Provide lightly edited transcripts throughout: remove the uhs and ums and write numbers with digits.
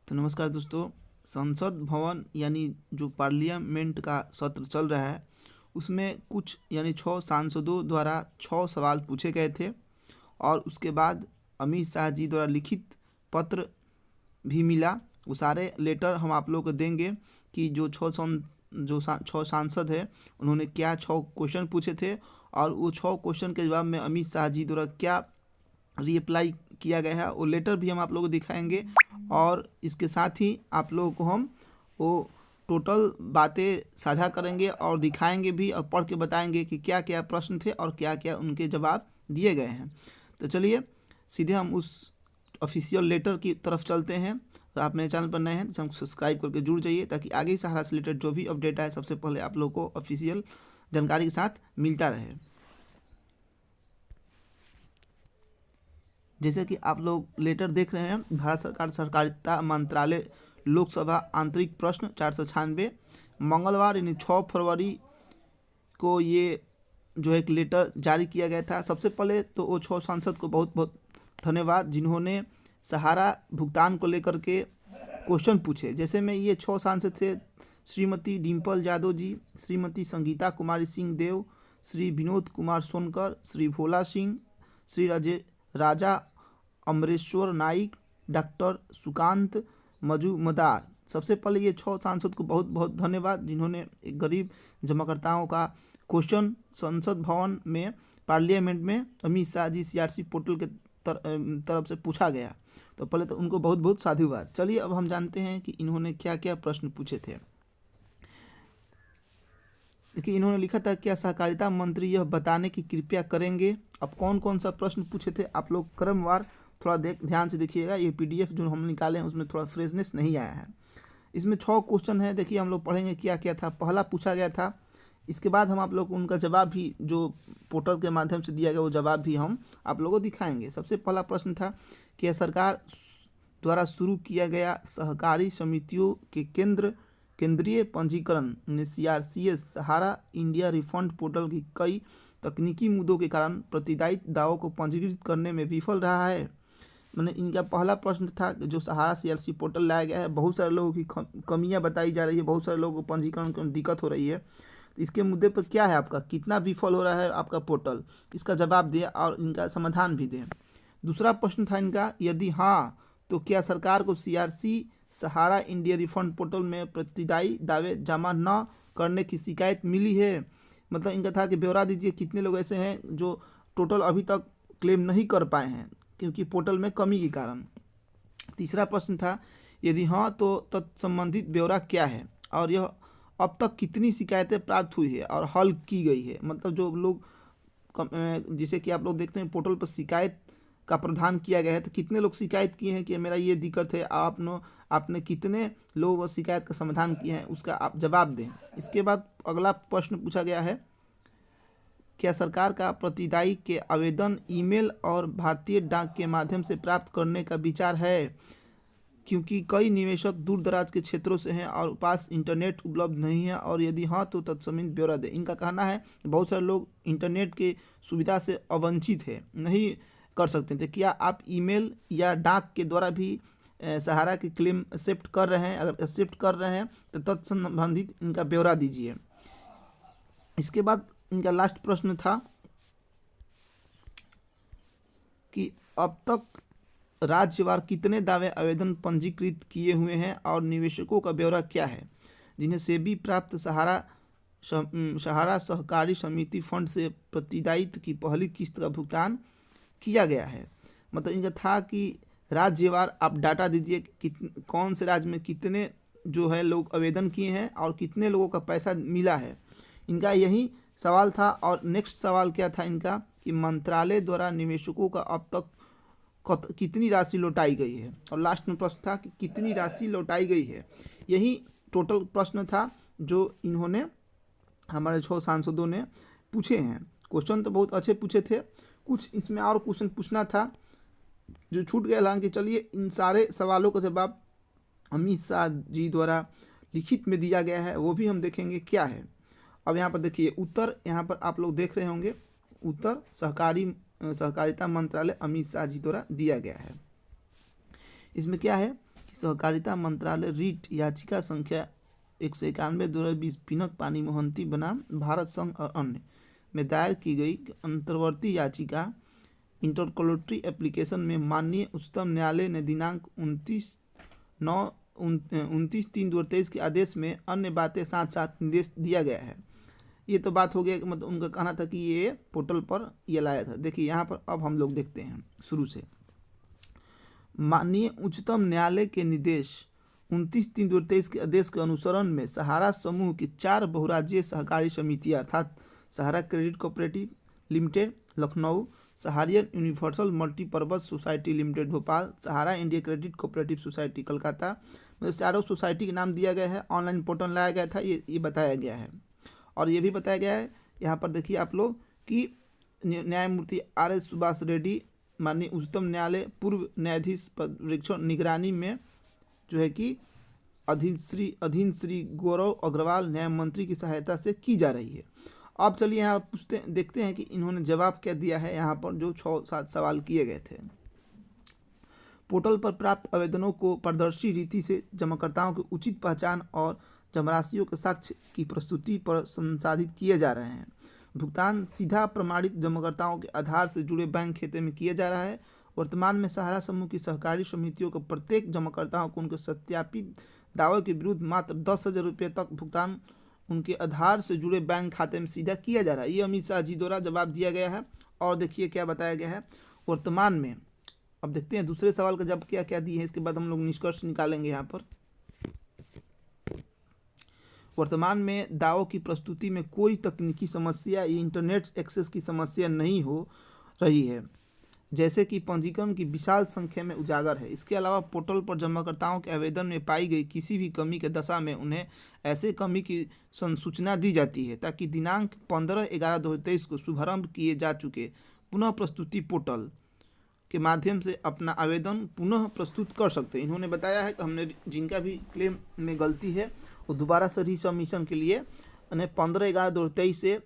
तो नमस्कार दोस्तों। संसद भवन यानी जो पार्लियामेंट का सत्र चल रहा है उसमें कुछ यानी 6 सांसदों द्वारा 6 सवाल पूछे गए थे और उसके बाद अमित शाह जी द्वारा लिखित पत्र भी मिला। वो सारे लेटर हम आप लोगों को देंगे कि जो 6 सांसद है उन्होंने क्या 6 क्वेश्चन पूछे थे और वो 6 क्वेश्चन के जवाब में अमित शाह जी द्वारा क्या रिप्लाई किया गया है वो लेटर भी हम आप लोगों को दिखाएंगे। और इसके साथ ही आप लोगों को हम वो टोटल बातें साझा करेंगे और दिखाएंगे भी और पढ़ के बताएंगे कि क्या क्या प्रश्न थे और क्या क्या उनके जवाब दिए गए हैं। तो चलिए सीधे हम उस ऑफिशियल लेटर की तरफ चलते हैं। तो आप मेरे चैनल पर नए हैं तो चैनल को सब्सक्राइब करके जुड़ जाइए ताकि आगे सहारा से रिलेटेड जो भी अपडेट आए सबसे पहले आप लोगों को ऑफिशियल जानकारी के साथ मिलता रहे। जैसे कि आप लोग लेटर देख रहे हैं, भारत सरकार सहकारिता मंत्रालय लोकसभा आंतरिक प्रश्न 496 मंगलवार यानी 6 फरवरी को ये जो एक लेटर जारी किया गया था। सबसे पहले तो वो 6 सांसद को बहुत बहुत धन्यवाद जिन्होंने सहारा भुगतान को लेकर के क्वेश्चन पूछे। जैसे में ये 6 सांसद थे श्रीमती डिम्पल यादव जी, श्रीमती संगीता कुमारी सिंह देव, श्री विनोद कुमार सोनकर, श्री भोला सिंह, श्री राजा अमरेश्वर नाइक, डॉक्टर सुकांत मजूमदार। सबसे पहले ये 6 सांसद को बहुत बहुत धन्यवाद जिन्होंने एक गरीब जमाकर्ताओं का क्वेश्चन संसद भवन में पार्लियामेंट में अमित शाह जी CRC पोर्टल के तरफ से पूछा गया। तो पहले तो उनको बहुत बहुत साधुवाद। चलिए अब हम जानते हैं कि इन्होंने क्या क्या प्रश्न पूछे थे। देखिए इन्होंने लिखा था क्या सहकारिता मंत्री यह बताने की कृपया करेंगे। अब कौन कौन सा प्रश्न पूछे थे आप लोग क्रमवार थोड़ा ध्यान से देखिएगा। ये PDF जो हम निकाले हैं उसमें थोड़ा फ्रेशनेस नहीं आया है। इसमें 6 क्वेश्चन है। देखिए हम लोग पढ़ेंगे क्या क्या था। पहला पूछा गया था, इसके बाद हम आप लोग को उनका जवाब भी जो पोर्टल के माध्यम से दिया गया वो जवाब भी हम आप लोगों को दिखाएंगे। सबसे पहला प्रश्न था कि सरकार द्वारा शुरू किया गया सहकारी समितियों के केंद्रीय पंजीकरण ने CRCS सहारा इंडिया रिफंड पोर्टल की कई तकनीकी मुद्दों के कारण प्रतिदायित्व दावों को पंजीकृत करने में विफल रहा है। मैंने इनका पहला प्रश्न था जो सहारा CRC पोर्टल लाया गया है, बहुत सारे लोगों की कमियां बताई जा रही है, बहुत सारे लोगों को पंजीकरण में दिक्कत हो रही है। तो इसके मुद्दे पर क्या है आपका, कितना विफल हो रहा है आपका पोर्टल, इसका जवाब दें और इनका समाधान भी दें। दूसरा प्रश्न था इनका, यदि हाँ तो क्या सरकार को CRC सहारा इंडिया रिफंड पोर्टल में प्रतिदायी दावे जमा न करने की शिकायत मिली है। मतलब इनका था कि ब्यौरा दीजिए कितने लोग ऐसे हैं जो टोटल अभी तक क्लेम नहीं कर पाए हैं क्योंकि पोर्टल में कमी के कारण। तीसरा प्रश्न था, यदि हाँ तो तत्संबंधित ब्यौरा क्या है और यह अब तक कितनी शिकायतें प्राप्त हुई है और हल की गई है। मतलब जो लोग जैसे कि आप लोग देखते हैं पोर्टल पर शिकायत का प्रावधान किया गया है तो कितने लोग शिकायत किए हैं कि मेरा ये दिक्कत है, आपने कितने लोग वो शिकायत का समाधान किए हैं उसका आप जवाब दें। इसके बाद अगला प्रश्न पूछा गया है, क्या सरकार का प्रतिदायी के आवेदन ईमेल और भारतीय डाक के माध्यम से प्राप्त करने का विचार है, क्योंकि कई निवेशक दूर दराज के क्षेत्रों से हैं और पास इंटरनेट उपलब्ध नहीं है, और यदि हाँ तो तत्संबंधित ब्यौरा दें। इनका कहना है कि बहुत सारे लोग इंटरनेट के सुविधा से अवंचित है, नहीं कर सकते थे। क्या आप ईमेल या डाक के द्वारा भी सहारा के क्लेम एक्सेप्ट कर रहे हैं? अगर एक्सेप्ट कर रहे हैं तो तत्संबंधित इनका ब्यौरा दीजिए। इसके बाद इनका लास्ट प्रश्न था कि अब तक राज्यवार कितने दावे आवेदन पंजीकृत किए हुए हैं और निवेशकों का ब्यौरा क्या है जिन्हें सेबी प्राप्त सहारा सहकारी समिति फंड से प्रतिदायित्व की पहली किस्त का भुगतान किया गया है। मतलब इनका था कि राज्यवार आप डाटा दीजिए कि कौन से राज्य में कितने जो है लोग आवेदन किए हैं और कितने लोगों का पैसा मिला है। इनका यही सवाल था। और नेक्स्ट सवाल क्या था इनका कि मंत्रालय द्वारा निवेशकों का अब तक कितनी राशि लौटाई गई है। और लास्ट में प्रश्न था कि कितनी राशि लौटाई गई है। यही टोटल प्रश्न था जो इन्होंने हमारे 6 सांसदों ने पूछे हैं। क्वेश्चन तो बहुत अच्छे पूछे थे, कुछ इसमें और क्वेश्चन पूछना था जो छूट गया। हालांकि चलिए इन सारे सवालों का जवाब अमित शाह जी द्वारा लिखित में दिया गया है, वो भी हम देखेंगे क्या है। अब यहाँ पर देखिए उत्तर, यहाँ पर आप लोग देख रहे होंगे उत्तर सहकारिता मंत्रालय अमित शाह जी द्वारा दिया गया है। इसमें क्या है कि सहकारिता मंत्रालय रीट याचिका संख्या 191/2020 पिनक पानी मोहंती बनाम भारत संघ और अन्य में दायर की गई अंतर्वर्ती याचिका इंटरकोलेटरी एप्लीकेशन में माननीय उच्चतम न्यायालय ने दिनांक 29/3/2023 के आदेश में अन्य बातें साथ साथ निर्देश दिया गया है। ये तो बात हो गया, मतलब उनका कहना था कि ये पोर्टल पर ये लाया था। देखिए यहाँ पर अब हम लोग देखते हैं शुरू से। माननीय उच्चतम न्यायालय के निर्देश 29/3/2023 के आदेश के अनुसरण में सहारा समूह की 4 बहुराज्यीय सहकारी समितियां अर्थात Sahara credit cooperative limited Lucknow, Saharayan universal multipurpose society limited Bhopal, Sahara India credit cooperative society Calcutta, मतलब चारों सोसाइटी के नाम दिया गया है। ऑनलाइन पोर्टल लाया गया था, ये बताया गया है। और ये भी बताया गया है यहाँ पर देखिए आप लोग कि न्यायमूर्ति RS सुभाष रेड्डी माननीय उच्चतम न्यायालय पूर्व न्यायाधीश परीक्षण निगरानी में जो है कि अधीन श्री गौरव अग्रवाल न्याय मंत्री की सहायता से की जा रही है। अब चलिए यहाँ देखते हैं कि इन्होंने जवाब क्या दिया है। यहाँ पर जो 6-7 सवाल किए गए थे। पोर्टल पर प्राप्त आवेदनों को पारदर्शी रीति से जमाकर्ताओं की उचित पहचान और जमाराशियों के साक्ष्य की प्रस्तुति पर संसाधित किए जा रहे हैं। भुगतान सीधा प्रमाणित जमाकर्ताओं के आधार से जुड़े बैंक खाते में किया जा रहा है। वर्तमान में सहारा समूह की सहकारी समितियों को प्रत्येक जमाकर्ताओं को उनके सत्यापित दावे के विरुद्ध मात्र 10,000 रुपये तक भुगतान उनके आधार से जुड़े बैंक खाते में सीधा किया जा रहा है। ये अमित शाह जी द्वारा जवाब दिया गया है। और देखिए क्या बताया गया है वर्तमान में। अब देखते हैं दूसरे सवाल का जवाब क्या क्या दिए हैं, इसके बाद हम लोग निष्कर्ष निकालेंगे। यहाँ पर वर्तमान में दावों की प्रस्तुति में कोई तकनीकी समस्या या इंटरनेट एक्सेस की समस्या नहीं हो रही है, जैसे कि पंजीकरण की विशाल संख्या में उजागर है। इसके अलावा पोर्टल पर जमाकर्ताओं के आवेदन में पाई गई किसी भी कमी के दशा में उन्हें ऐसे कमी की सूचना दी जाती है ताकि दिनांक 15/11/2023 को शुभारंभ किए जा चुके पुनः प्रस्तुति पोर्टल के माध्यम से अपना आवेदन पुनः प्रस्तुत कर सकते हैं। इन्होंने बताया है कि हमने जिनका भी क्लेम में गलती है वो दोबारा से रीसबमिशन के लिए उन्हें 15/11/2023 से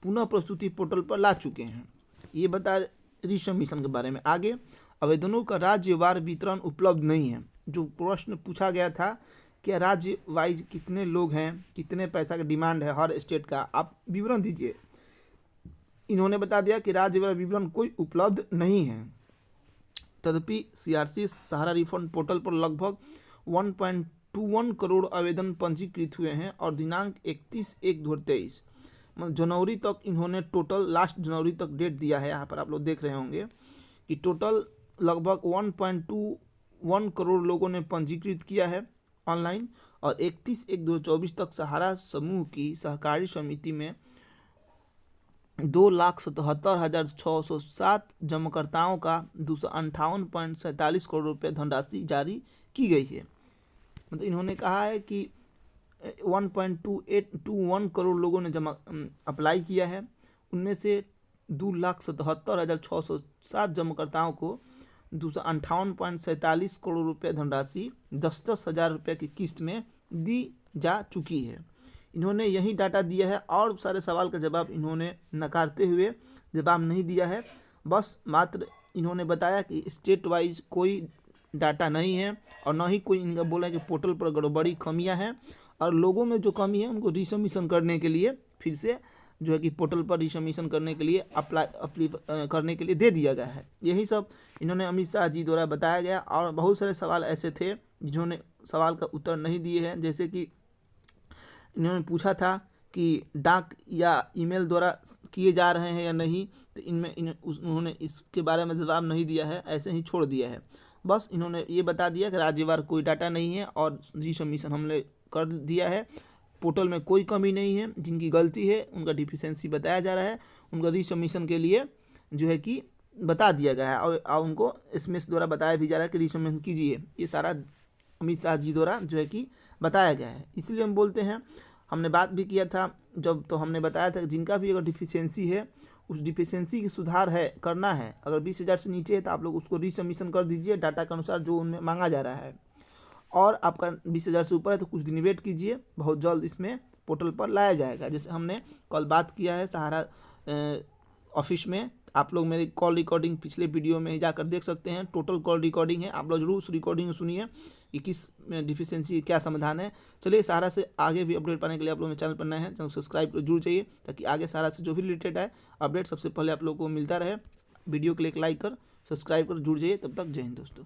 पुनः प्रस्तुति पोर्टल पर ला चुके हैं। ये बता रीसबमिशन के बारे में। आगे आवेदनों का राज्यवार वितरण उपलब्ध नहीं है। जो प्रश्न पूछा गया था कि राज्य वाइज कितने लोग हैं, कितने पैसा का डिमांड है हर स्टेट का, आप विवरण दीजिए। इन्होंने बता दिया कि राज्यवार विवरण कोई उपलब्ध नहीं है। तदपि CRC सहारा रिफंड पोर्टल पर लगभग 1.21 करोड़ आवेदन पंजीकृत हुए हैं और दिनांक 31/1/2023 जनवरी तक इन्होंने टोटल लास्ट जनवरी तक डेट दिया है। यहाँ पर आप लोग देख रहे होंगे कि टोटल लगभग 1.21 करोड़ लोगों ने पंजीकृत किया है ऑनलाइन और 31/1/2024 तक सहारा समूह की सहकारी समिति में 2,77,607 जमाकर्ताओं का 258.47 करोड़ रुपये धनराशि जारी की गई है। मतलब इन्होंने कहा है कि 1.2821 करोड़ लोगों ने अप्लाई किया है। उनमें से 2,77,607 जमाकर्ताओं को 258.47 करोड़ रुपये धनराशि 10-10 हज़ार रुपये की किस्त में दी जा चुकी है। इन्होंने यही डाटा दिया है और सारे सवाल का जवाब इन्होंने नकारते हुए जवाब नहीं दिया है। बस मात्र इन्होंने बताया कि स्टेट वाइज कोई डाटा नहीं है और न ही कोई इनका बोला कि पोर्टल पर गड़बड़ी कमियां हैं और लोगों में जो कमी है उनको रीसबमिशन करने के लिए फिर से जो है कि पोर्टल पर रीसबमिशन करने के लिए अप्लाई करने के लिए दे दिया गया है। यही सब इन्होंने अमित शाह जी द्वारा बताया गया। और बहुत सारे सवाल ऐसे थे जिन्होंने सवाल का उत्तर नहीं दिए हैं, जैसे कि इन्होंने पूछा था कि डाक या ईमेल द्वारा किए जा रहे हैं या नहीं, तो उन्होंने इसके बारे में जवाब नहीं दिया है, ऐसे ही छोड़ दिया है। बस इन्होंने ये बता दिया कि राज्यवार कोई डाटा नहीं है और रीसबमिशन हमने कर दिया है। पोर्टल में कोई कमी नहीं है, जिनकी गलती है उनका डिफिशेंसी बताया जा रहा है, उनका रीसबमिशन के लिए जो है कि बता दिया गया है और उनको SMS द्वारा बताया भी जा रहा है कि रीसबमिशन कीजिए। ये सारा अमित शाह जी द्वारा जो है कि बताया गया है। इसलिए हम बोलते हैं, हमने बात भी किया था जब, तो हमने बताया था कि जिनका भी अगर डिफिशेंसी है उस डिफिशेंसी की सुधार है करना है, अगर 20,000 से नीचे है तो आप लोग उसको रीसबमिशन कर दीजिए डाटा के अनुसार जो उनमें मांगा जा रहा है। और आपका 20,000 से ऊपर है तो कुछ दिन वेट कीजिए, बहुत जल्द इसमें पोर्टल पर लाया जाएगा। जैसे हमने कल बात किया है सहारा ऑफिस में, आप लोग मेरी कॉल रिकॉर्डिंग पिछले वीडियो में ही जाकर देख सकते हैं। टोटल कॉल रिकॉर्डिंग है, आप लोग जरूर उस रिकॉर्डिंग को सुनिए कि किस डिफिशियंसी क्या समाधान है। चलिए सहारा से आगे भी अपडेट पाने के लिए आप लोग मेरे चैनल पर नए हैं, चैनल सब्सक्राइब कर जुड़ जाइए, ताकि आगे सहारा से जो भी रिलेटेड है अपडेट सबसे पहले आप लोग को मिलता रहे। वीडियो को एक लाइक कर सब्सक्राइब कर जुड़ जाइए। तब तक जय हिंद दोस्तों।